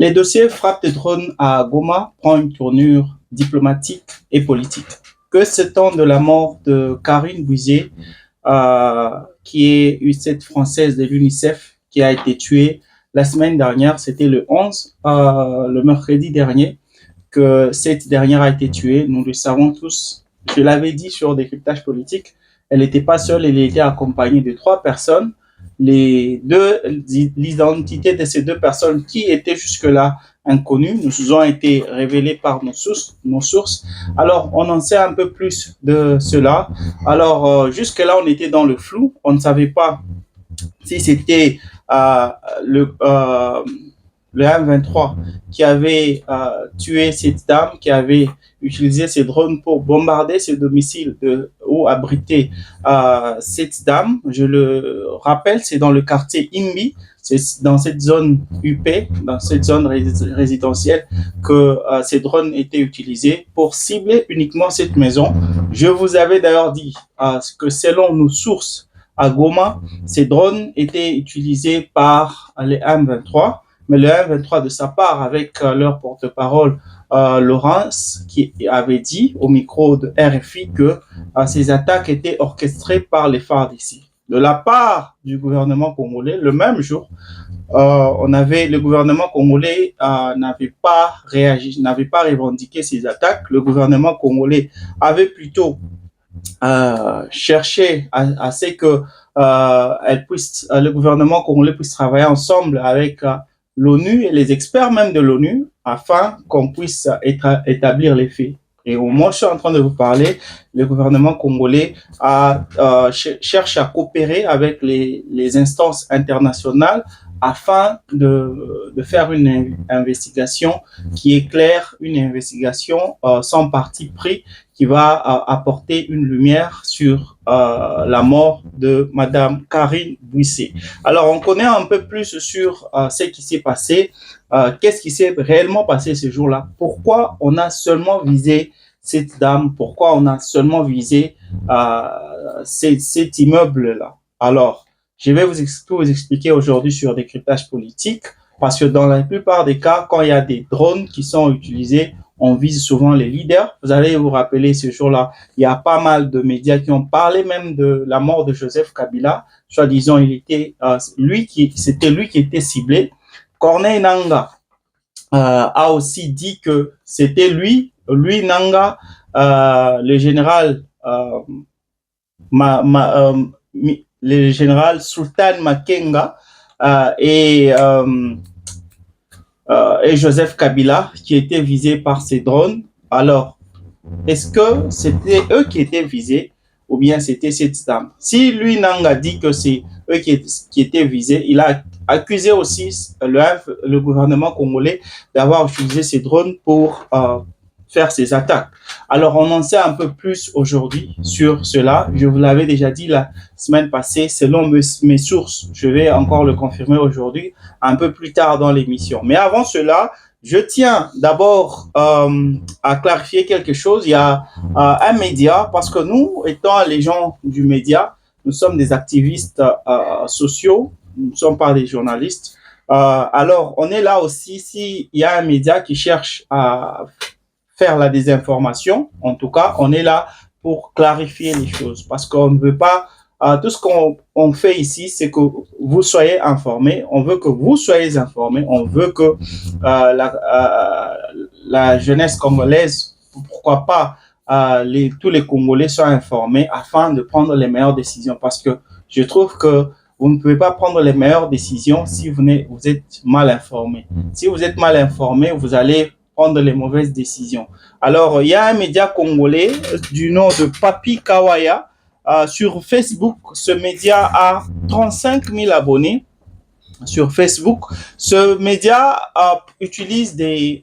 Les dossiers frappe de drones à Goma prend une tournure diplomatique et politique. Que sait-on de la mort de Karine Bouizier, qui est cette Française de l'UNICEF qui a été tuée la semaine dernière, c'était le 11, le mercredi dernier, que cette dernière a été tuée. Nous le savons tous. Je l'avais dit sur Décryptage politique, elle n'était pas seule, elle était accompagnée de 3 personnes. L'identité de ces 2 personnes qui étaient jusque-là inconnues nous ont été révélées par nos sources. Alors, on en sait un peu plus de cela. Alors, jusque-là, on était dans le flou. On ne savait pas si c'était le M23 qui avait tué cette dame, qui avait utilisé ses drones pour bombarder ses domiciles ou abriter cette dame. Je le rappelle, c'est dans le quartier Imbi, c'est dans cette zone UP, dans cette zone résidentielle, que ces drones étaient utilisés pour cibler uniquement cette maison. Je vous avais d'ailleurs dit que selon nos sources à Goma, ces drones étaient utilisés par les M23. Mais le M23, de sa part, avec leur porte-parole, Laurence, qui avait dit au micro de RFI que ces attaques étaient orchestrées par les FARDC. De la part du gouvernement congolais, le même jour, le gouvernement congolais n'avait pas réagi, n'avait pas revendiqué ces attaques. Le gouvernement congolais avait plutôt cherché à ce que le gouvernement congolais puisse travailler ensemble avec l'ONU et les experts même de l'ONU afin qu'on puisse établir les faits. Et au moment où je suis en train de vous parler, le gouvernement congolais cherche à coopérer avec les instances internationales afin de faire une investigation qui est claire, une investigation sans parti pris qui va apporter une lumière sur la mort de Madame Karine Bouizier. Alors, on connaît un peu plus sur ce qui s'est passé. Qu'est-ce qui s'est réellement passé ce jour-là? Pourquoi on a seulement visé cette dame? Pourquoi on a seulement visé cet immeuble-là? Alors, je vais tout vous expliquer aujourd'hui sur Décryptage politique, parce que dans la plupart des cas, quand il y a des drones qui sont utilisés, on vise souvent les leaders. Vous allez vous rappeler, ce jour-là, il y a pas mal de médias qui ont parlé même de la mort de Joseph Kabila. Soi-disant, c'était lui qui était ciblé. Corneille Nangaa a aussi dit que c'était lui Nangaa, le général le général Sultan Makenga et Joseph Kabila qui étaient visés par ces drones. Alors, est-ce que c'était eux qui étaient visés ou bien c'était cette dame? Si lui, Nangaa, dit que c'est eux qui étaient visés, il a accusé aussi le gouvernement congolais d'avoir utilisé ces drones pour faire ces attaques. Alors, on en sait un peu plus aujourd'hui sur cela. Je vous l'avais déjà dit la semaine passée, selon mes sources. Je vais encore le confirmer aujourd'hui, un peu plus tard dans l'émission. Mais avant cela, je tiens d'abord à clarifier quelque chose. Il y a un média, parce que nous, étant les gens du média, nous sommes des activistes sociaux, nous ne sommes pas des journalistes. Alors, on est là aussi s'il y a un média qui cherche à faire la désinformation. En tout cas, on est là pour clarifier les choses, parce qu'on ne veut pas tout ce qu'on fait ici, c'est que vous soyez informés. On veut que vous soyez informés. On veut que la jeunesse congolaise, pourquoi pas tous les Congolais soient informés afin de prendre les meilleures décisions. Parce que je trouve que vous ne pouvez pas prendre les meilleures décisions si vous êtes mal informé. Si vous êtes mal informé, vous allez prendre les mauvaises décisions. Alors, il y a un média congolais du nom de Papi Kawaya. Sur Facebook, ce média a 35 000 abonnés. sur Facebook. Ce média utilise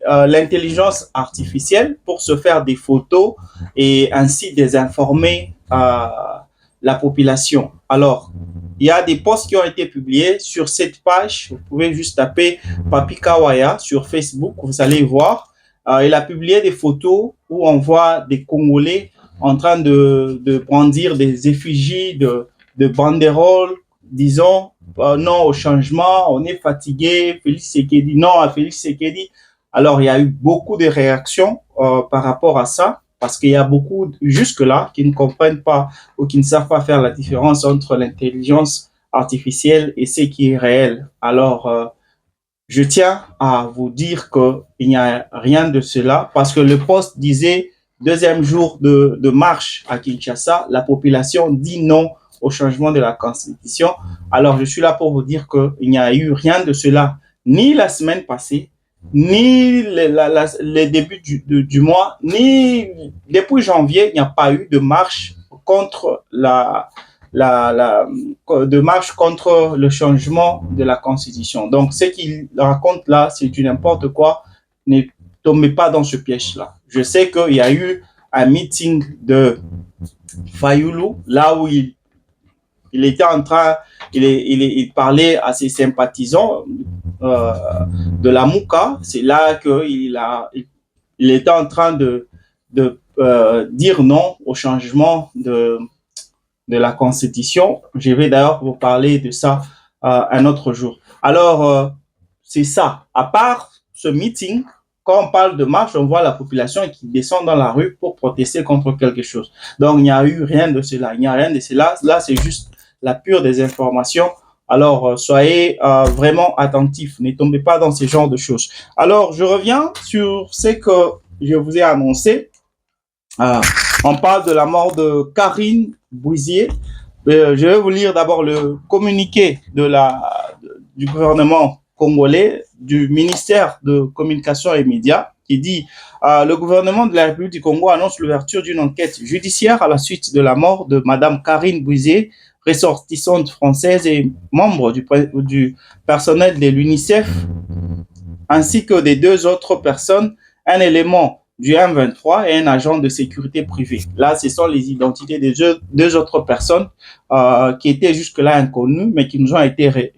l'intelligence artificielle pour se faire des photos et ainsi désinformer la population. Alors, il y a des posts qui ont été publiés sur cette page. Vous pouvez juste taper Papi Kawaya sur Facebook, vous allez voir. Il a publié des photos où on voit des Congolais en train de brandir des effigies de banderoles, disons, non au changement, on est fatigué, Félix Tshisekedi, non à Félix Tshisekedi. Alors, il y a eu beaucoup de réactions par rapport à ça, parce qu'il y a beaucoup, jusque-là, qui ne comprennent pas ou qui ne savent pas faire la différence entre l'intelligence artificielle et ce qui est réel. Alors, je tiens à vous dire qu'il n'y a rien de cela, parce que le poste disait, deuxième jour de marche à Kinshasa, la population dit non au changement de la Constitution. Alors, je suis là pour vous dire qu'il n'y a eu rien de cela, ni la semaine passée, ni les débuts du mois, ni depuis janvier, il n'y a pas eu de marche contre de marche contre le changement de la Constitution. Donc, ce qu'il raconte là, c'est du n'importe quoi. Ne tombez pas dans ce piège-là. Je sais qu'il y a eu un meeting de Fayoulou, là où il était en train, il parlait à ses sympathisants de la Mouka. C'est là qu'il il était en train de dire non au changement de la Constitution. Je vais d'ailleurs vous parler de ça un autre jour. Alors, c'est ça. À part ce meeting, quand on parle de marche, on voit la population qui descend dans la rue pour protester contre quelque chose. Donc, il n'y a eu rien de cela. Il n'y a rien de cela. Là, c'est juste la pure désinformation. Alors, soyez vraiment attentifs. Ne tombez pas dans ce genre de choses. Alors, je reviens sur ce que je vous ai annoncé. On parle de la mort de Karine Bouizier. Je vais vous lire d'abord le communiqué du gouvernement congolais, du ministère de Communication et Médias, qui dit le gouvernement de la République du Congo annonce l'ouverture d'une enquête judiciaire à la suite de la mort de Madame Karine Bouizier, ressortissante française et membre du personnel de l'UNICEF, ainsi que des deux autres personnes, un élément du M23 et un agent de sécurité privée. Là, ce sont les identités des deux autres personnes qui étaient jusque-là inconnues, mais qui nous ont été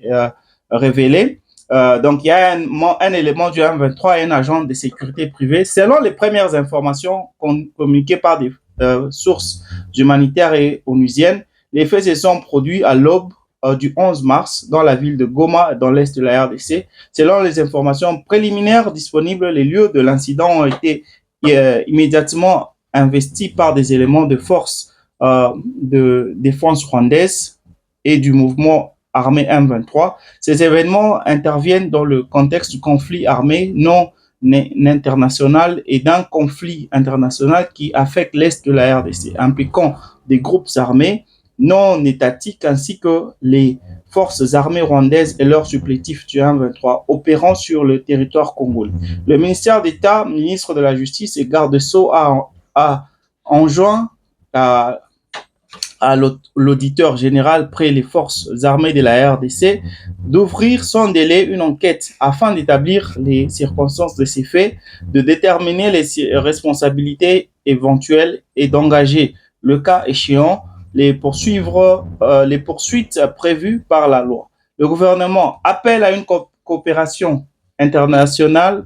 révélées. Donc, il y a un élément du M23 et un agent de sécurité privée. Selon les premières informations communiquées par des sources humanitaires et onusiennes, les faits se sont produits à l'aube du 11 mars dans la ville de Goma, dans l'est de la RDC. Selon les informations préliminaires disponibles, les lieux de l'incident ont été immédiatement investis par des éléments de force de défense rwandaise et du mouvement armé M23. Ces événements interviennent dans le contexte du conflit armé non international et d'un conflit international qui affecte l'est de la RDC, impliquant des groupes armés non étatiques ainsi que les forces armées rwandaises et leurs supplétifs du M23 opérant sur le territoire congolais. Le ministère d'État, ministre de la Justice et garde-sceaux a enjoint à l'auditeur général près les forces armées de la RDC d'ouvrir sans délai une enquête afin d'établir les circonstances de ces faits, de déterminer les responsabilités éventuelles et d'engager, le cas échéant, les poursuites prévues par la loi. Le gouvernement appelle à une coopération internationale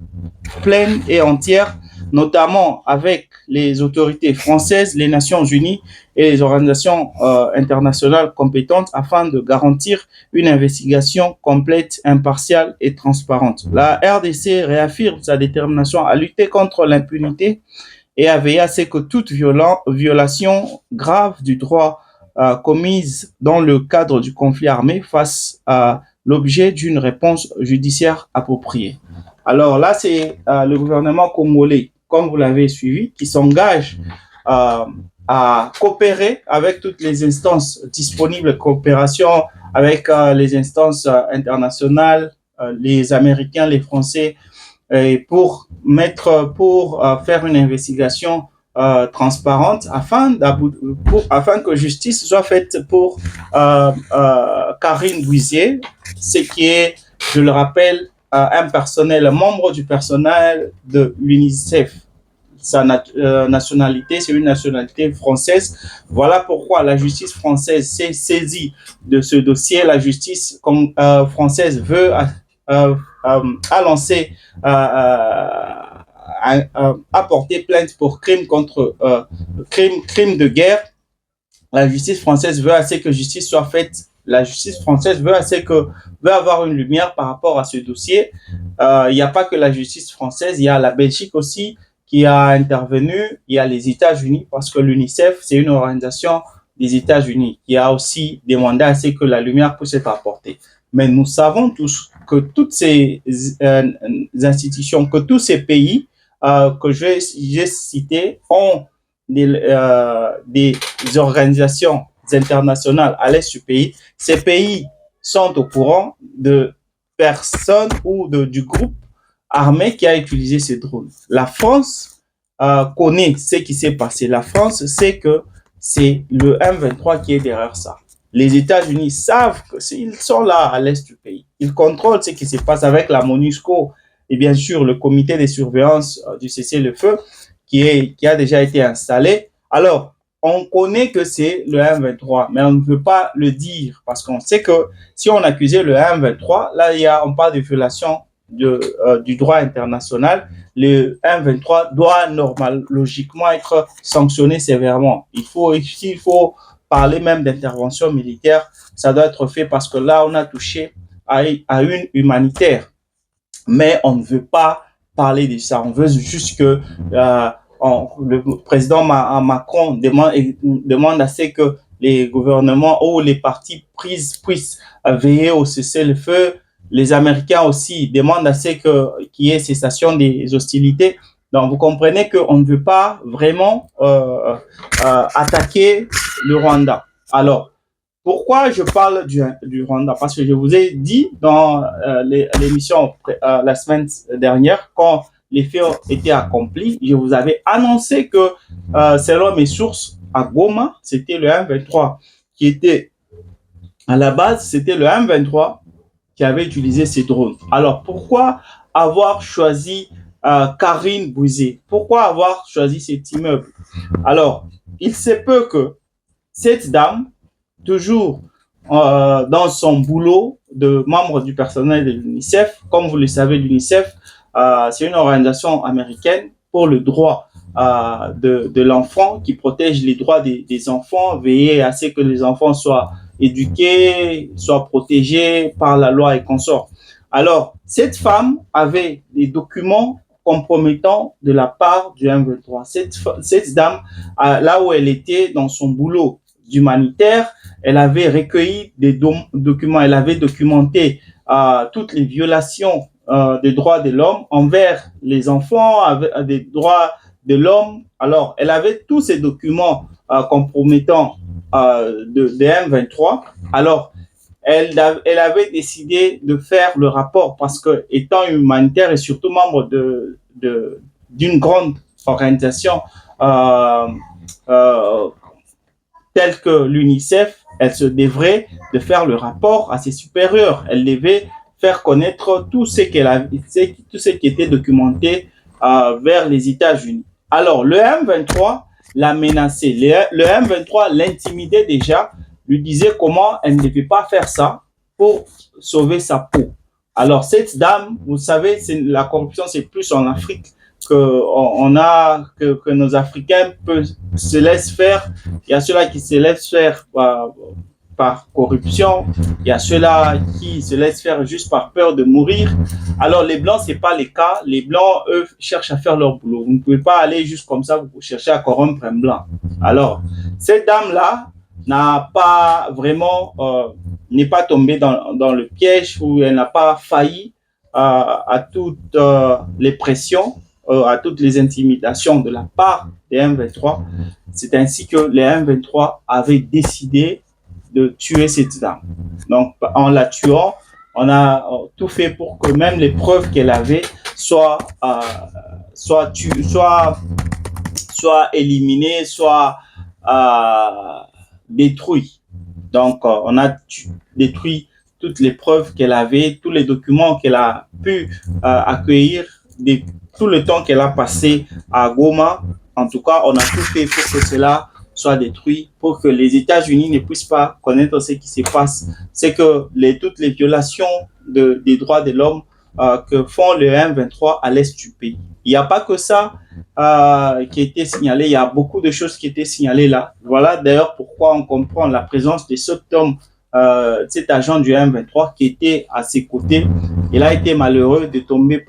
pleine et entière, notamment avec les autorités françaises, les Nations Unies et les organisations internationales compétentes afin de garantir une investigation complète, impartiale et transparente. La RDC réaffirme sa détermination à lutter contre l'impunité et à veiller à ce que toute violation grave du droit commise dans le cadre du conflit armé fasse l'objet d'une réponse judiciaire appropriée. Alors là, c'est le gouvernement congolais, comme vous l'avez suivi, qui s'engage à coopérer avec toutes les instances disponibles, coopération avec les instances internationales, les Américains, les Français, pour faire une investigation transparente afin que justice soit faite pour Karine Bouizier, ce qui est, je le rappelle, un personnel, un membre du personnel de l'UNICEF. Sa nationalité, c'est une nationalité française. Voilà pourquoi la justice française s'est saisie de ce dossier. La justice française veut a lancé a porté plainte pour crime contre crime de guerre. La justice française veut assez que justice soit faite. La justice française veut avoir une lumière par rapport à ce dossier. Il n'y a pas que la justice française, il y a la Belgique aussi qui a intervenu. Il y a les États-Unis parce que l'UNICEF, c'est une organisation des États-Unis qui a aussi demandé à ce que la lumière puisse être apportée. Mais nous savons tous que toutes ces institutions, que tous ces pays que j'ai cités ont des organisations internationales à l'est du pays. Ces pays sont au courant de personnes ou du groupe armé qui a utilisé ces drones. La France connaît ce qui s'est passé. La France sait que c'est le M23 qui est derrière ça. Les États-Unis savent qu'ils sont là à l'est du pays. Ils contrôlent ce qui se passe avec la MONUSCO et bien sûr le comité de surveillance du cessez-le-feu qui a déjà été installé. Alors, on connaît que c'est le M23, mais on ne peut pas le dire parce qu'on sait que si on accusait le M23, là, on parle de violation du droit international. Le M23 doit logiquement être sanctionné sévèrement. S'il faut parler même d'intervention militaire, ça doit être fait parce que là, on a touché à une humanitaire. Mais on ne veut pas parler de ça. On veut juste que le président Macron demande à ce que les gouvernements ou les partis puissent veiller au cessez-le-feu. Les Américains aussi demandent à ce qu'il y ait cessation des hostilités. Donc, vous comprenez qu'on ne veut pas vraiment attaquer le Rwanda. Alors, pourquoi je parle du Rwanda? Parce que je vous ai dit dans l'émission la semaine dernière, quand les faits ont été accomplis, je vous avais annoncé que selon mes sources à Goma, c'était le M23 qui était à la base, c'était le M23 qui avait utilisé ces drones. Alors, pourquoi avoir choisi Karine Bouizier? Pourquoi avoir choisi cet immeuble? Alors, il se peut que cette dame, toujours dans son boulot de membre du personnel de l'UNICEF, comme vous le savez, l'UNICEF, c'est une organisation américaine pour le droit de l'enfant qui protège les droits des enfants, veiller à ce que les enfants soient éduqués, soient protégés par la loi et consorts. Alors, cette femme avait des documents compromettants de la part du M23. Cette dame, là où elle était dans son boulot d'humanitaire, elle avait recueilli des documents, elle avait documenté toutes les violations des droits de l'homme envers les enfants, des droits de l'homme. Alors, elle avait tous ces documents compromettants de M23. Alors, elle avait décidé de faire le rapport parce que, étant humanitaire et surtout membre d'une grande organisation telle que l'UNICEF, elle se devrait de faire le rapport à ses supérieurs. Elle devait faire connaître tout ce qui était documenté vers les États-Unis. Alors, le M23 l'a menacé. Le M23 l'intimidait déjà, lui disait comment elle ne devait pas faire ça pour sauver sa peau. Alors, cette dame, vous savez, la corruption, c'est plus en Afrique que nos Africains se laissent faire. Il y a ceux-là qui se laissent faire par corruption, il y a ceux-là qui se laissent faire juste par peur de mourir. Alors les Blancs, c'est pas le cas. Les Blancs, eux, cherchent à faire leur boulot. Vous ne pouvez pas aller juste comme ça, vous cherchez à corrompre un Blanc. Alors, cette dame-là n'a pas vraiment, n'est pas tombée dans le piège ou elle n'a pas failli à toutes les pressions, à toutes les intimidations de la part des M23. C'est ainsi que les M23 avaient décidé de tuer cette dame. Donc, en la tuant, on a tout fait pour que même les preuves qu'elle avait soient éliminées, soient détruites. Donc, on a détruit toutes les preuves qu'elle avait, tous les documents qu'elle a pu accueillir, tout le temps qu'elle a passé à Goma. En tout cas, on a tout fait pour que cela soit détruit, pour que les États-Unis ne puissent pas connaître ce qui se passe. C'est que toutes les violations des droits de l'homme que font le M23 à l'est du pays. Il n'y a pas que ça qui a été signalé, il y a beaucoup de choses qui étaient signalées là. Voilà d'ailleurs pourquoi on comprend la présence de cet homme, cet agent du M23 qui était à ses côtés. Il a été malheureux de tomber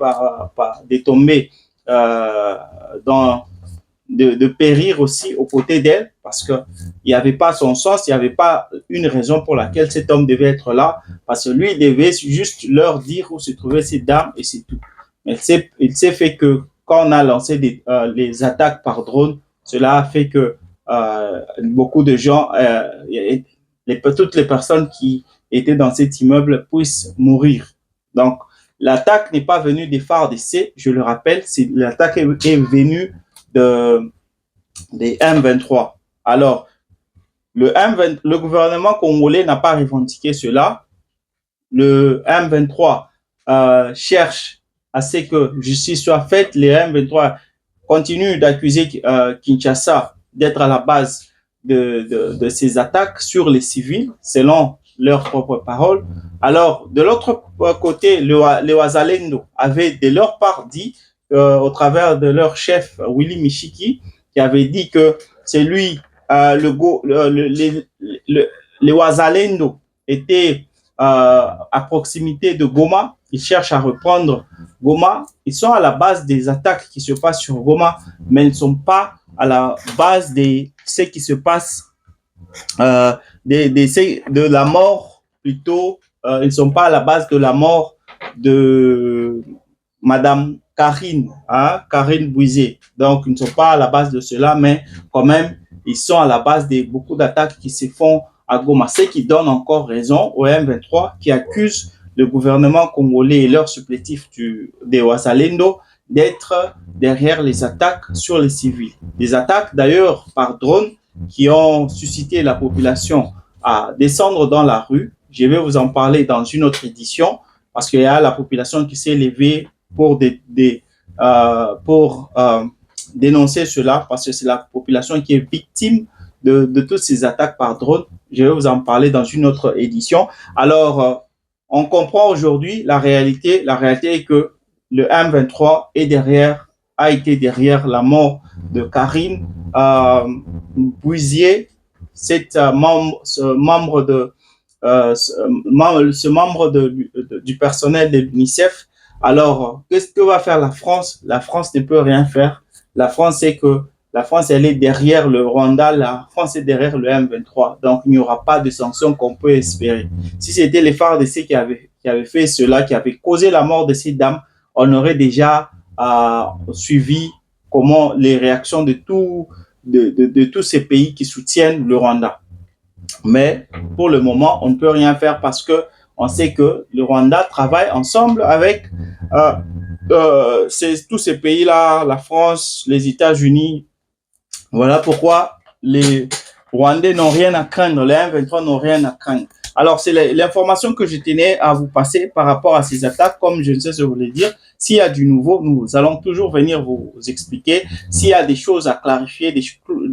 de périr aussi aux côtés d'elle parce qu'il n'y avait pas son sens, il n'y avait pas une raison pour laquelle cet homme devait être là, parce que lui, il devait juste leur dire où se trouvaient ces dames et c'est tout. Mais il s'est fait que quand on a lancé les attaques par drone, cela a fait que beaucoup de gens, toutes les personnes qui étaient dans cet immeuble puissent mourir. Donc, l'attaque n'est pas venue des FARDC, je le rappelle, l'attaque est venue des M23. Alors, le gouvernement congolais n'a pas revendiqué cela. Le M23 cherche à ce que justice soit faite. Les M23 continuent d'accuser Kinshasa d'être à la base de ces attaques sur les civils, selon leurs propres paroles. Alors, de l'autre côté, les Wazalendo avaient de leur part dit, au travers de leur chef, Willy Michiki, qui avait dit que c'est lui, les Wazalendo étaient à proximité de Goma. Ils cherchent à reprendre Goma. Ils sont à la base des attaques qui se passent sur Goma, mais ils ne sont pas à la base de ce qui se passe, de la mort plutôt. Ils ne sont pas à la base de la mort de Madame Karine Bouizé. Donc, ils ne sont pas à la base de cela, mais quand même, ils sont à la base de beaucoup d'attaques qui se font à Goma. Ce qui donne encore raison au M23 qui accuse le gouvernement congolais et leurs supplétifs des Wazalendo d'être derrière les attaques sur les civils. Des attaques d'ailleurs par drone qui ont suscité la population à descendre dans la rue. Je vais vous en parler dans une autre édition parce qu'il y a la population qui s'est levée pour dénoncer cela parce que c'est la population qui est victime de toutes ces attaques par drone. Je vais vous en parler dans une autre édition. Alors, on comprend aujourd'hui la réalité. La réalité est que le M23 a été derrière la mort de Karine Bouizier, ce membre du personnel de l'UNICEF. Alors, qu'est-ce que va faire la France? La France ne peut rien faire. La France, elle est derrière le Rwanda, la France est derrière le M23. Donc, il n'y aura pas de sanctions qu'on peut espérer. Si c'était les FARDC qui avaient fait cela, qui avaient causé la mort de ces dames, on aurait déjà suivi comment les réactions de tous ces pays qui soutiennent le Rwanda. Mais pour le moment, on ne peut rien faire parce que on sait que le Rwanda travaille ensemble avec tous ces pays-là, la France, les États-Unis. Voilà pourquoi les Rwandais n'ont rien à craindre, les M23 n'ont rien à craindre. Alors, c'est l'information que je tenais à vous passer par rapport à ces attaques. Comme je ne sais ce que vous voulez dire, s'il y a du nouveau, nous allons toujours venir vous expliquer. S'il y a des choses à clarifier, des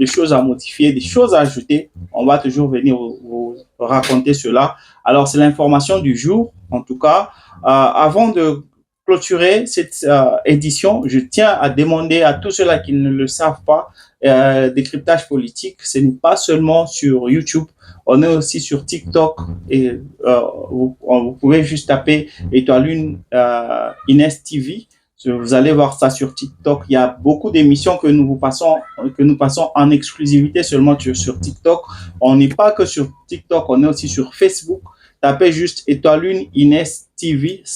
choses à modifier, des choses à ajouter, on va toujours venir vous raconter cela. Alors, c'est l'information du jour, en tout cas. Avant de clôturer cette édition, je tiens à demander à tous ceux-là qui ne le savent pas, décryptage politique, ce n'est pas seulement sur YouTube, on est aussi sur TikTok et vous pouvez juste taper étoile Inès TV. Vous allez voir ça sur TikTok. Il y a beaucoup d'émissions que nous passons en exclusivité seulement sur TikTok. On n'est pas que sur TikTok, on est aussi sur Facebook. Tapez juste étoile Inès TV /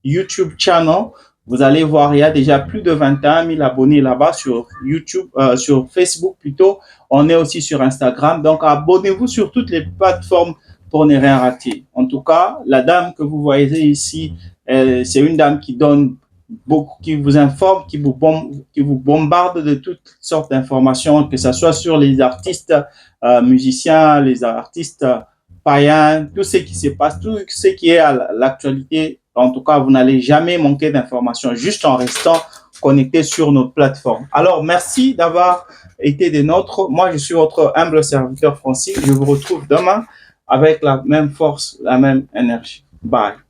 YouTube channel. Vous allez voir, il y a déjà plus de 21 000 abonnés là-bas sur YouTube, sur Facebook plutôt. On est aussi sur Instagram. Donc, abonnez-vous sur toutes les plateformes pour ne rien rater. En tout cas, la dame que vous voyez ici, c'est une dame qui donne qui vous informe, qui vous bombarde de toutes sortes d'informations, que ce soit sur les artistes musiciens, les artistes païens, tout ce qui se passe, tout ce qui est à l'actualité. En tout cas, vous n'allez jamais manquer d'informations juste en restant connecté sur notre plateforme. Alors, merci d'avoir été des nôtres. Moi, je suis votre humble serviteur Francis. Je vous retrouve demain avec la même force, la même énergie. Bye.